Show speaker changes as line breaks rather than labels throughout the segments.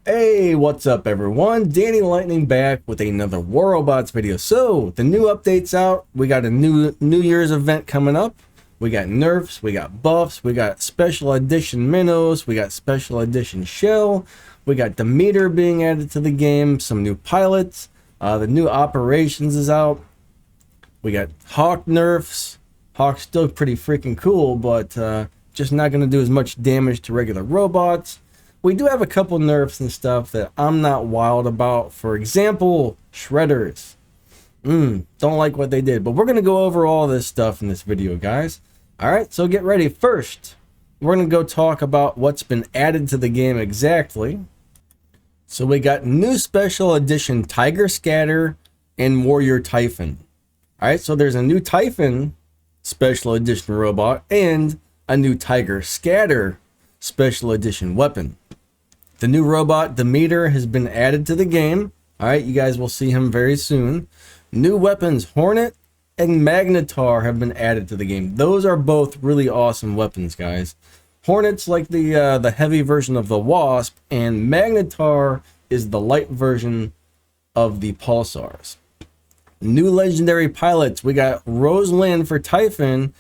Hey, what's up everyone? Danny Lightning back with another War Robots video. So, the new update's out. We got a New Year's event coming up. We got nerfs, we got buffs, we got special edition Minos, we got special edition Shell, we got Demeter being added to the game, some new pilots, the new operations is out. We got Hawk nerfs. Hawk's still pretty freaking cool, but just not going to do as much damage to regular robots. We do have a couple nerfs and stuff that I'm not wild about. For example, shredders. Don't like what they did, but we're going to go over all this stuff in this video, guys. Alright, so get ready. First, we're going to go talk about what's been added to the game exactly. So we got new special edition Tiger Scatter and Warrior Typhon. Alright, so there's a new Typhon special edition robot and a new Tiger Scatter special edition weapon. The new robot Demeter has been added to the game. Alright, you guys will see him very soon. New weapons Hornet and Magnetar have been added to the game. Those are both really awesome weapons, guys. Hornet's like the heavy version of the Wasp, and Magnetar is the light version of the Pulsars. New legendary pilots. We got Rosalind for Typhon,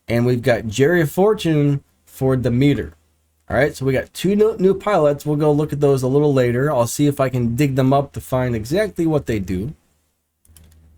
and we've got Jerry Fortune for Demeter. Alright, so we got two new pilots. We'll go look at those a little later. I'll see if I can dig them up to find exactly what they do.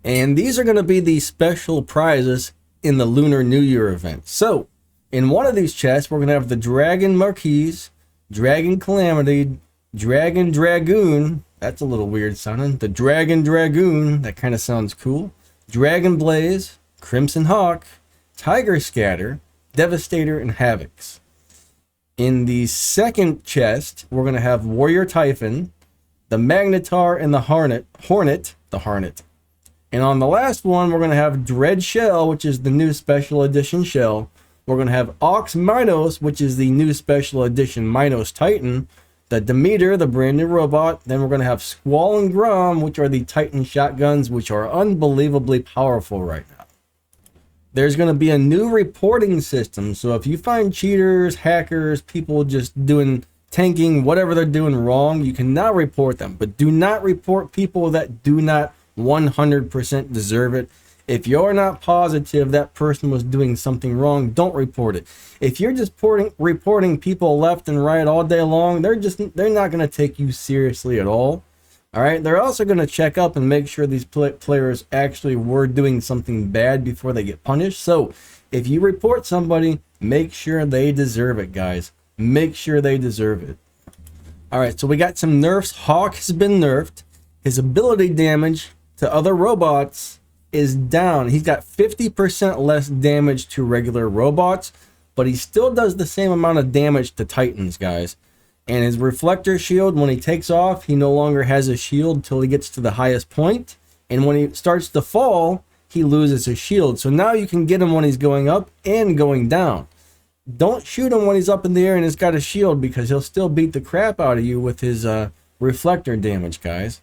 And these are going to be the special prizes in the Lunar New Year event. So, in one of these chests, we're going to have the Dragon Marquise, Dragon Calamity, Dragon Dragoon. That's a little weird sounding. The Dragon Dragoon. That kind of sounds cool. Dragon Blaze, Crimson Hawk, Tiger Scatter, Devastator, and Havocs. In the second chest, we're going to have Warrior Typhon, the Magnetar, and the Hornet. And on the last one, we're going to have Dread Shell, which is the new special edition Shell. We're going to have Ox Minos, which is the new special edition Minos Titan. The Demeter, the brand new robot. Then we're going to have Squall and Grom, which are the Titan shotguns, which are unbelievably powerful right now. There's going to be a new reporting system. So if you find cheaters, hackers, people just doing tanking, whatever they're doing wrong, you can now report them. But do not report people that do not 100% deserve it. If you're not positive that person was doing something wrong, don't report it. If you're just reporting people left and right all day long, they're not going to take you seriously at all. All right, they're also going to check up and make sure these players actually were doing something bad before they get punished. So if you report somebody, make sure they deserve it, guys. Make sure they deserve it. All right, so we got some nerfs. Hawk has been nerfed. His ability damage to other robots is down. He's got 50% less damage to regular robots, but he still does the same amount of damage to Titans, guys. And his reflector shield, when he takes off, he no longer has a shield until he gets to the highest point. And when he starts to fall, he loses his shield. So now you can get him when he's going up and going down. Don't shoot him when he's up in the air and he's got a shield, because he'll still beat the crap out of you with his reflector damage, guys.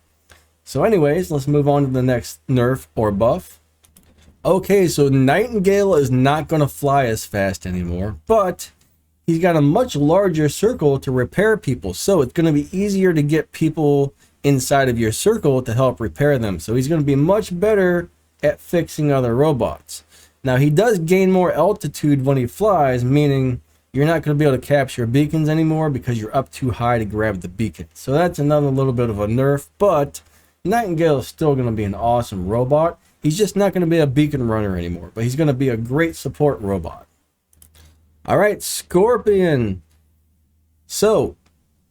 So anyways, let's move on to the next nerf or buff. Okay, so Nightingale is not going to fly as fast anymore, but he's got a much larger circle to repair people. So it's going to be easier to get people inside of your circle to help repair them. So he's going to be much better at fixing other robots. Now he does gain more altitude when he flies, meaning you're not going to be able to capture beacons anymore because you're up too high to grab the beacon. So that's another little bit of a nerf, but Nightingale is still going to be an awesome robot. He's just not going to be a beacon runner anymore, but he's going to be a great support robot. Alright, Scorpion. So,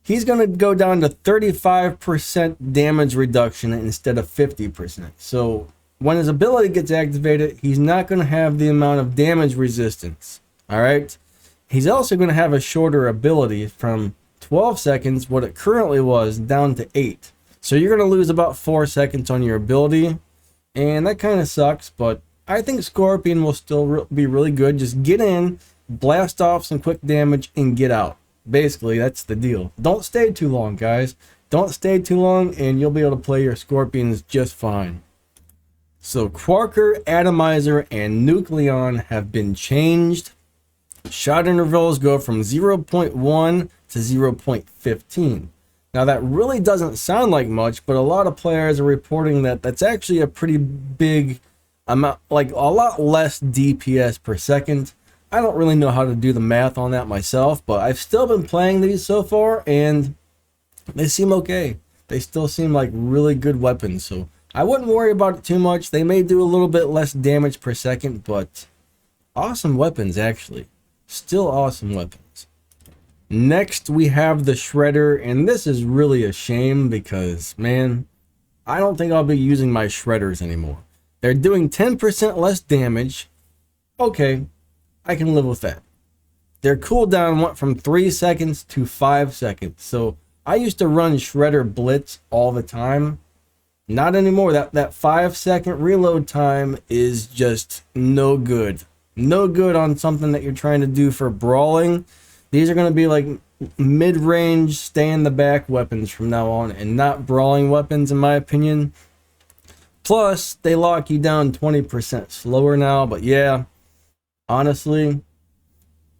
he's going to go down to 35% damage reduction instead of 50%. So, when his ability gets activated, he's not going to have the amount of damage resistance. Alright? He's also going to have a shorter ability from 12 seconds, what it currently was, down to 8. So you're going to lose about 4 seconds on your ability, and that kind of sucks, but I think Scorpion will still be really good. Just get in, blast off some quick damage, and get out. Basically, that's the deal. Don't stay too long, guys. Don't stay too long, and you'll be able to play your Scorpions just fine. So Quarker, Atomizer, and Nucleon have been changed. Shot intervals go from 0.1 to 0.15. Now that really doesn't sound like much, but a lot of players are reporting that that's actually a pretty big amount, like a lot less DPS per second. I don't really know how to do the math on that myself, but I've still been playing these so far, and they seem okay. They still seem like really good weapons, so I wouldn't worry about it too much. They may do a little bit less damage per second, but awesome weapons, actually. Still awesome weapons. Next, we have the Shredder, and this is really a shame because, man, I don't think I'll be using my Shredders anymore. They're doing 10% less damage. Okay, I can live with that. Their cooldown went from 3 seconds to 5 seconds. So I used to run Shredder Blitz all the time. Not anymore. That 5-second reload time is just no good. No good on something that you're trying to do for brawling. These are going to be like mid-range, stay-in-the-back weapons from now on, and not brawling weapons, in my opinion. Plus, they lock you down 20% slower now, but yeah, honestly,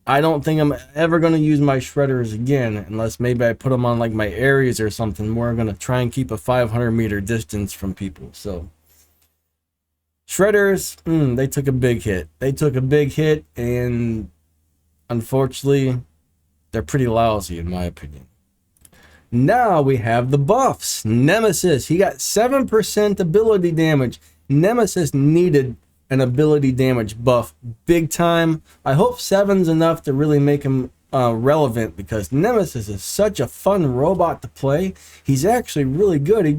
I don't think I'm ever going to use my Shredders again, unless maybe I put them on like my Ares or something where I'm going to try and keep a 500-meter distance from people. So, Shredders, they took a big hit. They took a big hit, and unfortunately, they're pretty lousy in my opinion. Now we have the buffs. Nemesis, he got 7% ability damage. Nemesis needed an ability damage buff big time. I hope 7's enough to really make him relevant, because Nemesis is such a fun robot to play. He's actually really good. He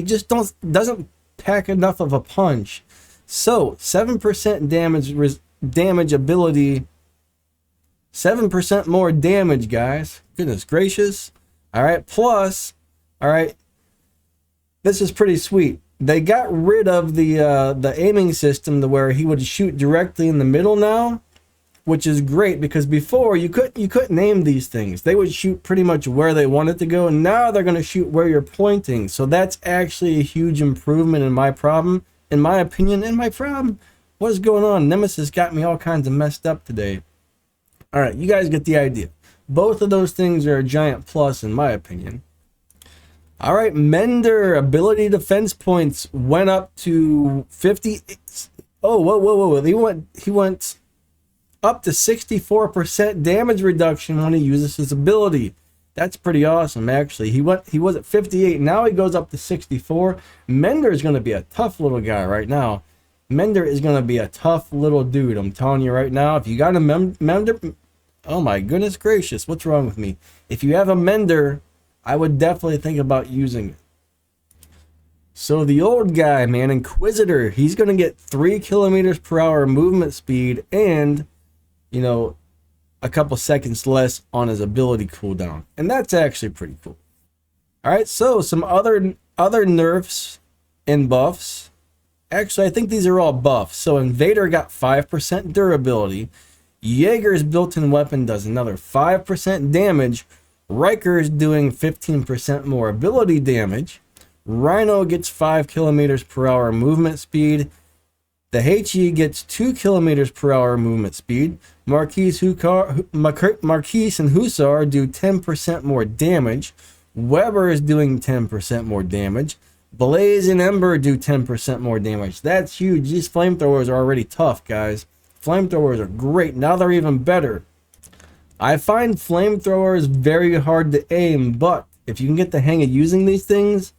just doesn't pack enough of a punch. So 7% damage ability. 7% more damage, guys. Goodness gracious. All right, plus, all right, this is pretty sweet. They got rid of the aiming system to where he would shoot directly in the middle now, which is great, because before you couldn't aim these things. They would shoot pretty much where they wanted to go, and now they're going to shoot where you're pointing. So that's actually a huge improvement in my opinion. What is going on? Nemesis got me all kinds of messed up today. All right, you guys get the idea. Both of those things are a giant plus in my opinion. All right, Mender ability defense points went up to 50. Oh, whoa. He went up to 64% damage reduction when he uses his ability. That's pretty awesome, actually. He was at 58. Now he goes up to 64. Mender is going to be a tough little guy right now. Mender is going to be a tough little dude. I'm telling you right now. If you got a Mender, oh my goodness gracious, what's wrong with me? If you have a Mender, I would definitely think about using it. So the old guy, man, Inquisitor, he's going to get 3 kilometers per hour movement speed and, you know, a couple seconds less on his ability cooldown. And that's actually pretty cool. All right, so some other nerfs and buffs. Actually, I think these are all buffs. So Invader got 5% durability. Jaeger's built-in weapon does another 5% damage. Riker's doing 15% more ability damage. Rhino gets 5 kilometers per hour movement speed. The HE gets 2 kilometers per hour movement speed. Marquise and Hussar do 10% more damage. Weber is doing 10% more damage. Blaze and Ember do 10% more damage. That's huge. These flamethrowers are already tough, guys. Flamethrowers are great. Now they're even better. I find flamethrowers very hard to aim, but if you can get the hang of using these things,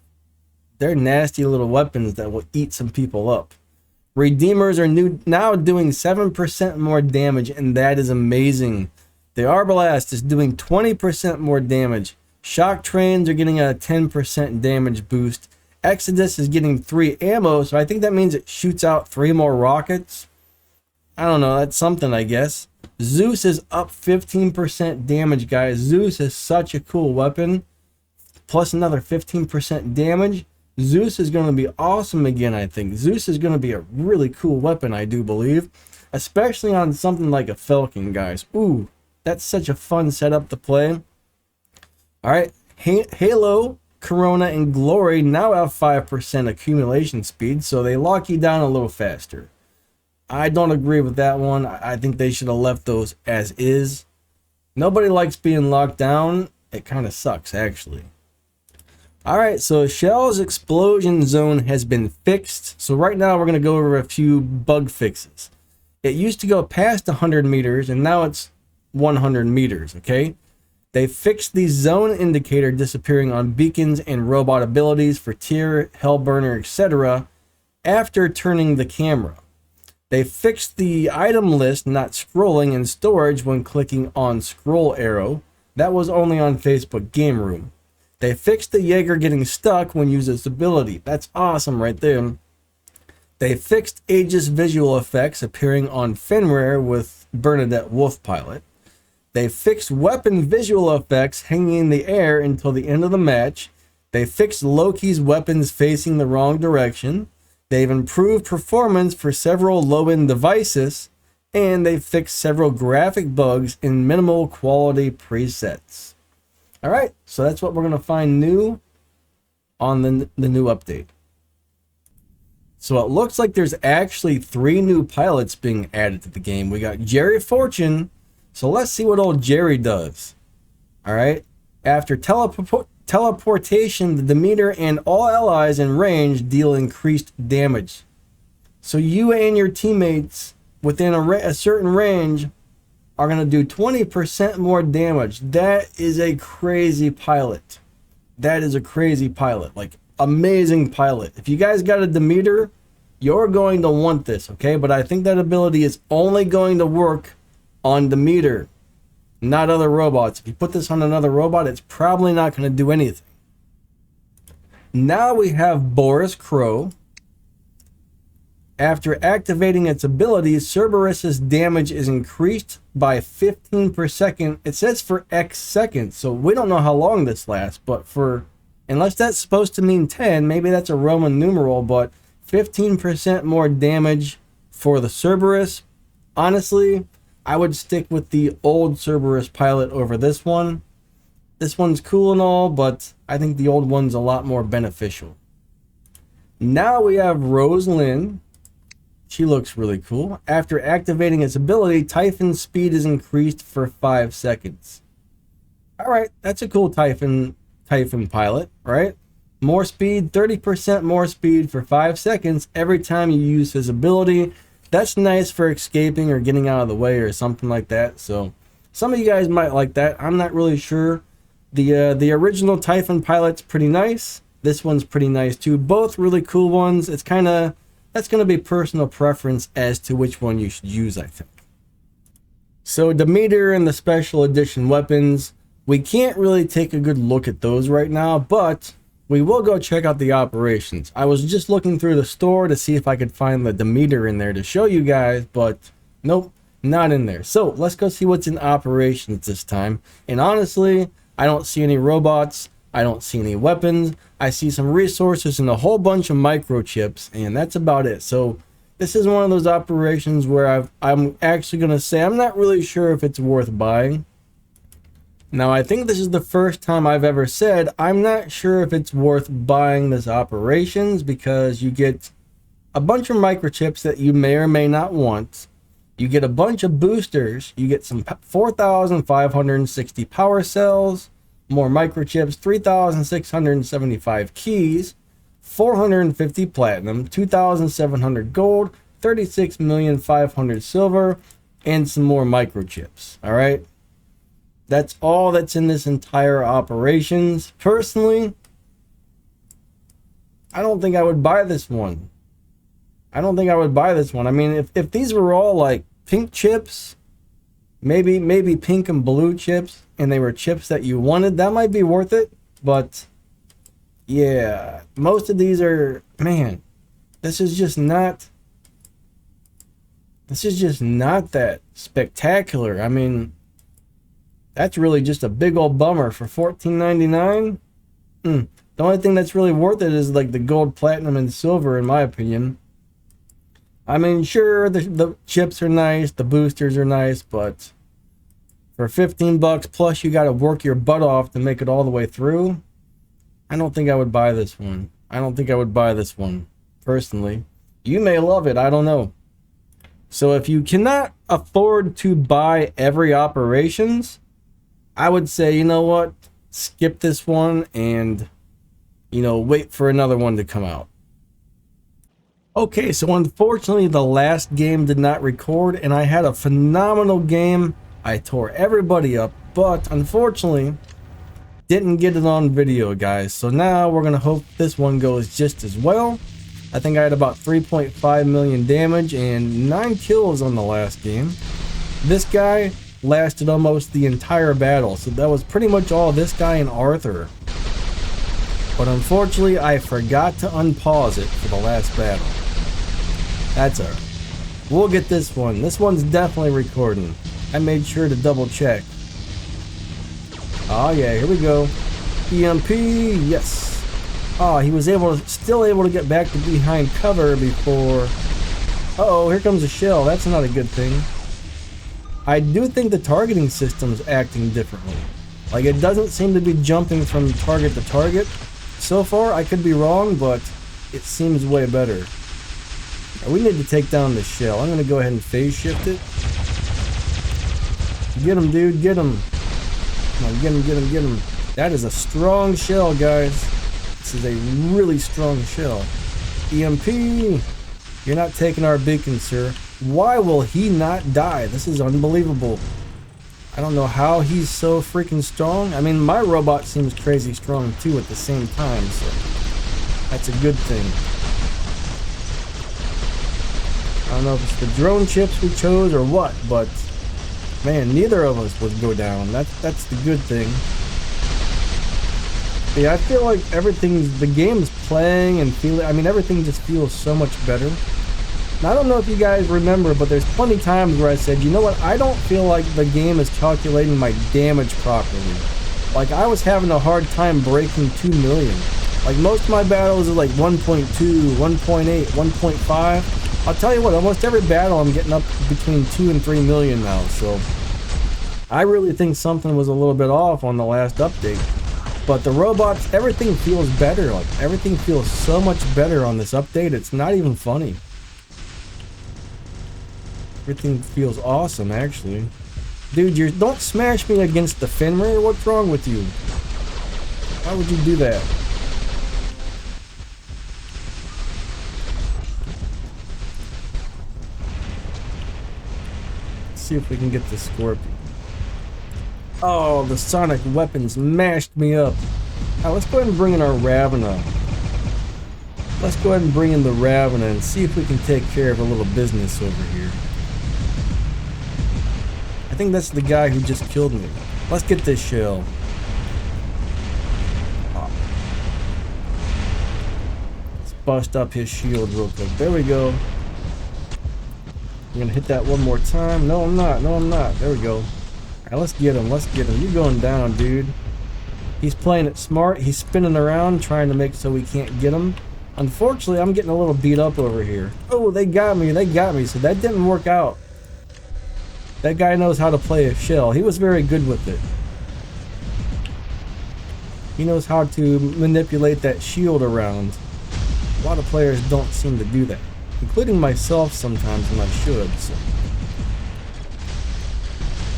they're nasty little weapons that will eat some people up. Redeemers are now doing 7% more damage, and that is amazing. The Arbalast is doing 20% more damage. Shock Trains are getting a 10% damage boost. Exodus is getting 3 ammo, so I think that means it shoots out 3 more rockets. I don't know, that's something, I guess. Zeus is up 15% damage, guys. Zeus is such a cool weapon. Plus another 15% damage. Zeus is going to be awesome again, I think. Zeus is going to be a really cool weapon, I do believe. Especially on something like a Falcon, guys. Ooh, that's such a fun setup to play. Alright, Halo, Corona, and Glory now have 5% accumulation speed, so they lock you down a little faster. I don't agree with that one. I think they should have left those as is. Nobody likes being locked down. It kind of sucks, actually. All right, so Shell's explosion zone has been fixed. So right now we're going to go over a few bug fixes. It used to go past 100 meters and now it's 100 meters, okay? They fixed the zone indicator disappearing on beacons and robot abilities for tier, hellburner, etc. after turning the camera. They fixed the item list not scrolling in storage when clicking on scroll arrow. That was only on Facebook Game Room. They fixed the Jaeger getting stuck when using its ability. That's awesome right there. They fixed Aegis visual effects appearing on Fenrir with Bernadette Wolf Pilot. They fixed weapon visual effects hanging in the air until the end of the match. They fixed Loki's weapons facing the wrong direction. They've improved performance for several low-end devices. And they fixed several graphic bugs in minimal quality presets. Alright, so that's what we're going to find new on the new update. So it looks like there's actually 3 new pilots being added to the game. We got Jerry Fortune. So let's see what old Jerry does. Alright, after teleportation, the Demeter and all allies in range deal increased damage. So you and your teammates within a certain range are going to do 20% more damage. That is a crazy pilot. That is a crazy pilot. Like, amazing pilot. If you guys got a Demeter, you're going to want this, okay? But I think that ability is only going to work on Demeter, not other robots. If you put this on another robot, it's probably not going to do anything. Now we have Boris Crow. After activating its abilities, Cerberus's damage is increased by 15 per second. It says for X seconds, so we don't know how long this lasts, but unless that's supposed to mean 10, maybe that's a Roman numeral, but 15% more damage for the Cerberus. Honestly, I would stick with the old Cerberus pilot over this one. This one's cool and all, but I think the old one's a lot more beneficial. Now we have Rosalind. She looks really cool. After activating its ability, Typhon's speed is increased for 5 seconds. Alright, that's a cool Typhon pilot, right? More speed, 30% more speed for 5 seconds every time you use his ability. That's nice for escaping or getting out of the way or something like that. So some of you guys might like that. I'm not really sure. The original Typhon pilot's pretty nice. This one's pretty nice too. Both really cool ones. It's kind of... that's going to be personal preference as to which one you should use, I think. So Demeter and the special edition weapons, we can't really take a good look at those right now, but we will go check out the operations. I was just looking through the store to see if I could find the Demeter in there to show you guys, but nope, not in there. So let's go see what's in operations this time. And honestly, I don't see any robots. I don't see any weapons. I see some resources and a whole bunch of microchips, and that's about it. So this is one of those operations where I'm actually going to say I'm not really sure if it's worth buying. Now, I think this is the first time I've ever said I'm not sure if it's worth buying this operations, because you get a bunch of microchips that you may or may not want. You get a bunch of boosters. You get some 4,560 power cells. More microchips, 3,675 keys, 450 platinum, 2,700 gold, 36,500,000 silver, and some more microchips. All right, that's all that's in this entire operations. Personally, I don't think I would buy this one. I mean, if these were all like pink chips, maybe pink and blue chips, and they were chips that you wanted, that might be worth it. But yeah, most of these are, man, this is just not that spectacular. I mean, that's really just a big old bummer for $14.99. The only thing that's really worth it is like the gold, platinum, and silver, in my opinion. I mean, sure, the chips are nice, the boosters are nice, but for 15 bucks plus you got to work your butt off to make it all the way through, I don't think I would buy this one. Personally. You may love it, I don't know. So if you cannot afford to buy every operations, I would say, you know what? Skip this one and you know, wait for another one to come out. Okay, so unfortunately the last game did not record, and I had a phenomenal game. I tore everybody up, but unfortunately didn't get it on video, guys. So now we're gonna hope this one goes just as well. I think I had about 3.5 million damage and 9 kills on the last game. This guy lasted almost the entire battle, so that was pretty much all this guy and Arthur. But unfortunately I forgot to unpause it for the last battle. That's alright. We'll get this one. This one's definitely recording. I made sure to double check. Oh yeah, here we go. EMP, yes. Oh, he was still able to get back to behind cover before. Uh-oh, here comes a shell. That's not a good thing. I do think the targeting system's acting differently. Like, it doesn't seem to be jumping from target to target. So far, I could be wrong, but it seems way better. We need to take down this shell. I'm gonna go ahead and phase shift it. Get him, dude, get him. Come on, get him, get him, get him. That is a strong shell, guys. This is a really strong shell. EMP! You're not taking our beacon, sir. Why will he not die? This is unbelievable. I don't know how he's so freaking strong. I mean, my robot seems crazy strong, too, at the same time, so that's a good thing. I don't know if it's the drone chips we chose or what, but man, neither of us would go down. That's the good thing. But yeah, I feel like the game's playing and feeling. I mean, everything just feels so much better. Now, I don't know if you guys remember, but there's plenty of times where I said, you know what, I don't feel like the game is calculating my damage properly. Like, I was having a hard time breaking 2 million. Like, most of my battles are like 1.2, 1.8, 1.5. I'll tell you what, almost every battle I'm getting up between 2 and 3 million now, so I really think something was a little bit off on the last update. But the robots, everything feels better. Like, everything feels so much better on this update, it's not even funny. Everything feels awesome, actually. Dude, don't smash me against the Fenrir. What's wrong with you? Why would you do that? Let's see if we can get the Scorpion. Oh, the sonic weapons mashed me up. Now, let's go ahead and bring in our Ravena. Let's go ahead and bring in the Ravena and see if we can take care of a little business over here. I think that's the guy who just killed me. Let's get this shell. Oh. Let's bust up his shield real quick. There we go. I'm gonna hit that one more time. No, I'm not. No, I'm not. There we go. Alright, let's get him. Let's get him. You're going down, dude. He's playing it smart. He's spinning around trying to make so we can't get him. Unfortunately, I'm getting a little beat up over here. Oh, they got me. They got me. So that didn't work out. That guy knows how to play a shell. He was very good with it. He knows how to manipulate that shield around. A lot of players don't seem to do that, including myself sometimes when I should. So.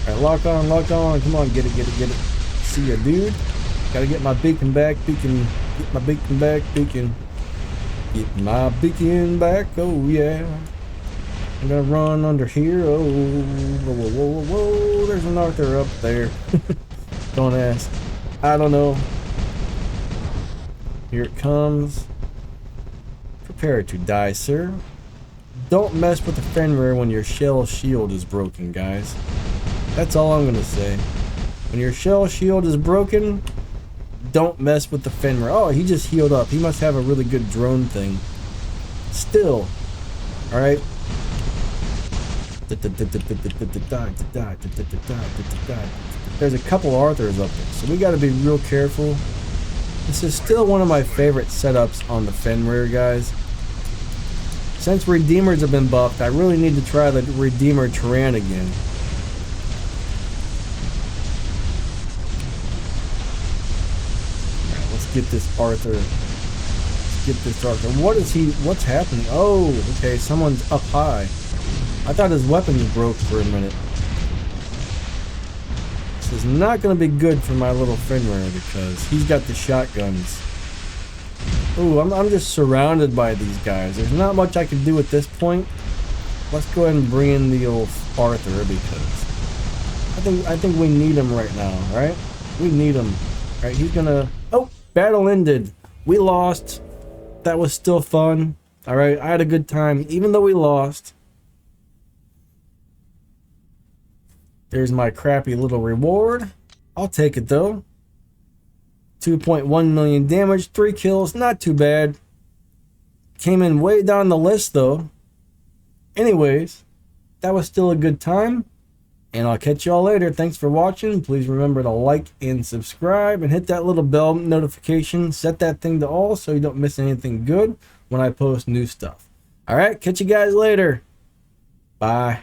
Alright, lock on, lock on. Come on, get it, get it, get it. See ya, dude. Gotta get my beacon back, beacon. Get my beacon back, beacon. Get my beacon back, oh yeah. I'm gonna run under here. Oh, whoa, whoa, whoa, whoa. There's an Arthur up there. Don't ask. I don't know. Here it comes. Prepare to die, sir. Don't mess with the Fenrir when your shell shield is broken, guys. That's all I'm gonna say. When your shell shield is broken, don't mess with the Fenrir. Oh, he just healed up. He must have a really good drone thing. Still. Alright. There's a couple Arthurs up there, so we gotta be real careful. This is still one of my favorite setups on the Fenrir, guys. Since Redeemers have been buffed, I really need to try the Redeemer Tyran again. Alright, let's get this Arthur. Let's get this Arthur. What's happening? Oh, okay, someone's up high. I thought his weapons broke for a minute. This is not going to be good for my little Fenrir because he's got the shotguns. Ooh, I'm just surrounded by these guys. There's not much I can do at this point. Let's go ahead and bring in the old Arthur because I think we need him right now, right? We need him. Right, he's gonna... Oh, battle ended. We lost. That was still fun. Alright, I had a good time, even though we lost. There's my crappy little reward. I'll take it though. 2.1 million damage, 3 kills, not too bad. Came in way down the list though. Anyways, that was still a good time. And I'll catch y'all later. Thanks for watching. Please remember to like and subscribe and hit that little bell notification. Set that thing to all so you don't miss anything good when I post new stuff. Alright, catch you guys later. Bye.